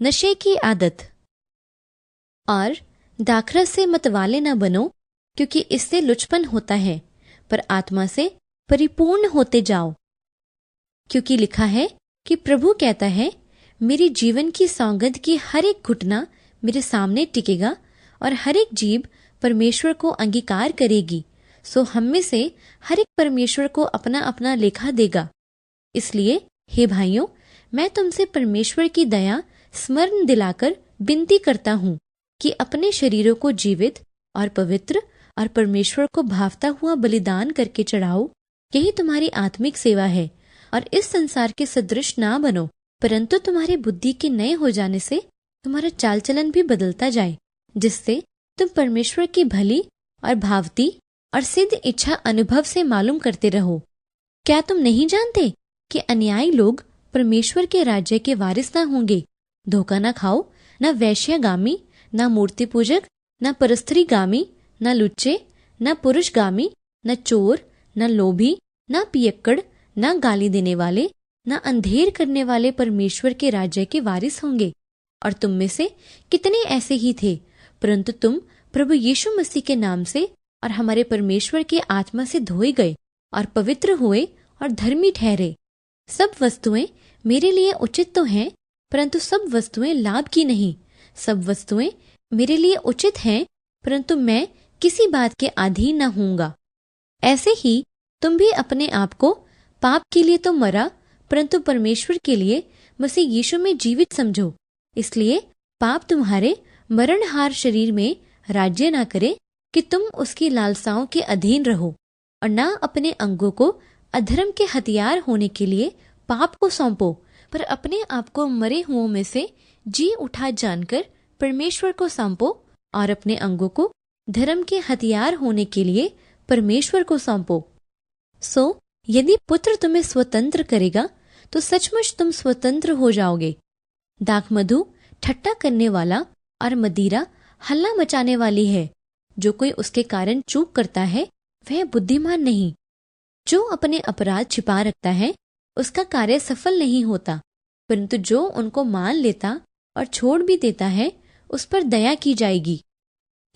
नशे की आदत। और दाखरस से मतवाले न बनो, क्योंकि इससे लुचपन होता है, पर आत्मा से परिपूर्ण होते जाओ। क्योंकि लिखा है कि प्रभु कहता है, मेरी जीवन की सौगंध की हर एक घुटना मेरे सामने टिकेगा और हर एक जीभ परमेश्वर को अंगीकार करेगी। सो हम में से हर एक परमेश्वर को अपना अपना लेखा देगा। इसलिए हे भाइयों, मैं तुमसे परमेश्वर की दया स्मरण दिलाकर विनती करता हूँ कि अपने शरीरों को जीवित और पवित्र और परमेश्वर को भावता हुआ बलिदान करके चढ़ाओ। यही तुम्हारी आत्मिक सेवा है। और इस संसार के सदृश ना बनो, परंतु तुम्हारी बुद्धि के नए हो जाने से तुम्हारा चाल चलन भी बदलता जाए, जिससे तुम परमेश्वर की भली और भावती और सिद्ध इच्छा अनुभव से मालूम करते रहो। क्या तुम नहीं जानते कि अन्यायी लोग परमेश्वर के राज्य के वारिस ना होंगे? धोखा ना खाओ, न वैश्यगामी, न मूर्ति पूजक, न परस्त्रीगामी, न लुच्चे, न पुरुषगामी, न चोर, न लोभी, न पियक्कड़, न गाली देने वाले, न अंधेर करने वाले परमेश्वर के राज्य के वारिस होंगे। और तुम में से कितने ऐसे ही थे, परंतु तुम प्रभु यीशु मसीह के नाम से और हमारे परमेश्वर के आत्मा से धोए गए और पवित्र हुए और धर्मी ठहरे। सब वस्तुएं मेरे लिए उचित तो हैं, परंतु सब वस्तुएं लाभ की नहीं। सब वस्तुएं मेरे लिए उचित हैं, परंतु मैं किसी बात के अधीन न होऊंगा। ऐसे ही तुम भी अपने आप को पाप के लिए तो मरा, परंतु परमेश्वर के लिए मसीह यीशु में जीवित समझो। इसलिए पाप तुम्हारे मरणहार शरीर में राज्य ना करे कि तुम उसकी लालसाओं के अधीन रहो, और ना अपने अंगों को अधर्म के हथियार होने के लिए पाप को सौंपो, पर अपने आप को मरे हुओं में से जी उठा जानकर परमेश्वर को सौंपो, और अपने अंगों को धर्म के हथियार होने के लिए परमेश्वर को सौंपो। सो यदि पुत्र तुम्हें स्वतंत्र करेगा तो सचमुच तुम स्वतंत्र हो जाओगे। दाखमधु ठट्टा करने वाला और मदिरा हल्ला मचाने वाली है। जो कोई उसके कारण चूक करता है वह बुद्धिमान नहीं। जो अपने अपराध छिपा रखता है उसका कार्य सफल नहीं होता, परंतु जो उनको मान लेता और छोड़ भी देता है उस पर दया की जाएगी।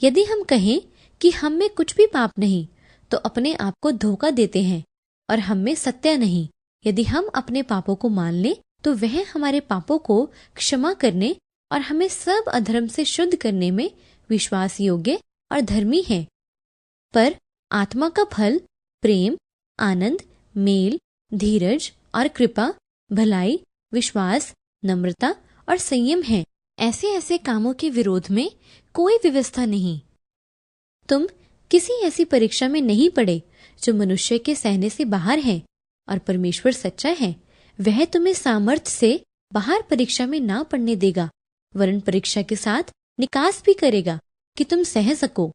यदि हम कहें कि हम में कुछ भी पाप नहीं, तो अपने आप को धोखा देते हैं और हम में सत्य नहीं। यदि हम अपने पापों को मान लें तो वह हमारे पापों को क्षमा करने और हमें सब अधर्म से शुद्ध करने में विश्वास योग्य और धर्मी है। पर आत्मा का फल प्रेम, आनंद, मेल, धीरज और कृपा, भलाई, विश्वास, नम्रता और संयम है। ऐसे ऐसे कामों के विरोध में कोई व्यवस्था नहीं। तुम किसी ऐसी परीक्षा में नहीं पड़े जो मनुष्य के सहने से बाहर है, और परमेश्वर सच्चा है। वह तुम्हें सामर्थ्य से बाहर परीक्षा में ना पड़ने देगा, वरन परीक्षा के साथ निकास भी करेगा कि तुम सह सको।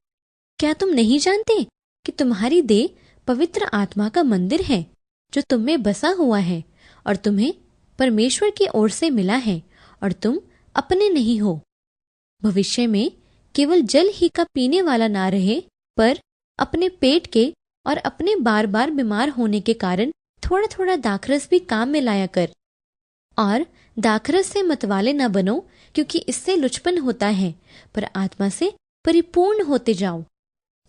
क्या तुम नहीं जानते कि तुम्हारी देह पवित्र आत्मा का मंदिर है, जो तुम में बसा हुआ है और तुम्हें परमेश्वर की ओर से मिला है, और तुम अपने नहीं हो। भविष्य में केवल जल ही का पीने वाला ना रहे, पर अपने पेट के और अपने बार बार बीमार होने के कारण थोड़ा थोड़ा दाखरस भी काम में लाया कर। और दाखरस से मतवाले न बनो, क्योंकि इससे लुचपन होता है, पर आत्मा से परिपूर्ण होते जाओ,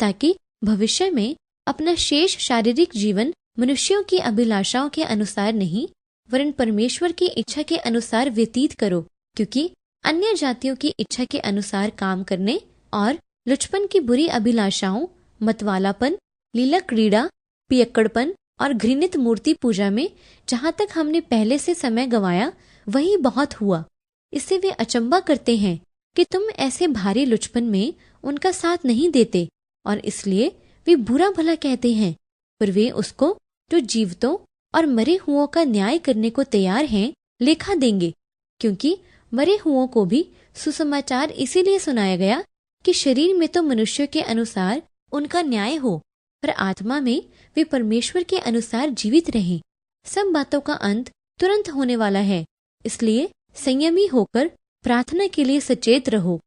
ताकि भविष्य में अपना शेष शारीरिक जीवन मनुष्यों की अभिलाषाओं के अनुसार नहीं, वरन परमेश्वर की इच्छा के अनुसार व्यतीत करो। क्योंकि अन्य जातियों की इच्छा के अनुसार काम करने और लुचपन की बुरी अभिलाषाओं, मतवालापन, लीला क्रीड़ा, पियक्कड़पन और घृणित मूर्ति पूजा में जहाँ तक हमने पहले से समय गंवाया वही बहुत हुआ। इससे वे अचंबा करते हैं कि तुम ऐसे भारी लुचपन में उनका साथ नहीं देते, और इसलिए वे बुरा भला कहते हैं। पर वे उसको जो जीवितों और मरे हुओं का न्याय करने को तैयार हैं लेखा देंगे, क्योंकि मरे हुओं को भी सुसमाचार इसीलिए सुनाया गया कि शरीर में तो मनुष्य के अनुसार उनका न्याय हो, पर आत्मा में वे परमेश्वर के अनुसार जीवित रहें। सब बातों का अंत तुरंत होने वाला है, इसलिए संयमी होकर प्रार्थना के लिए सचेत रहो।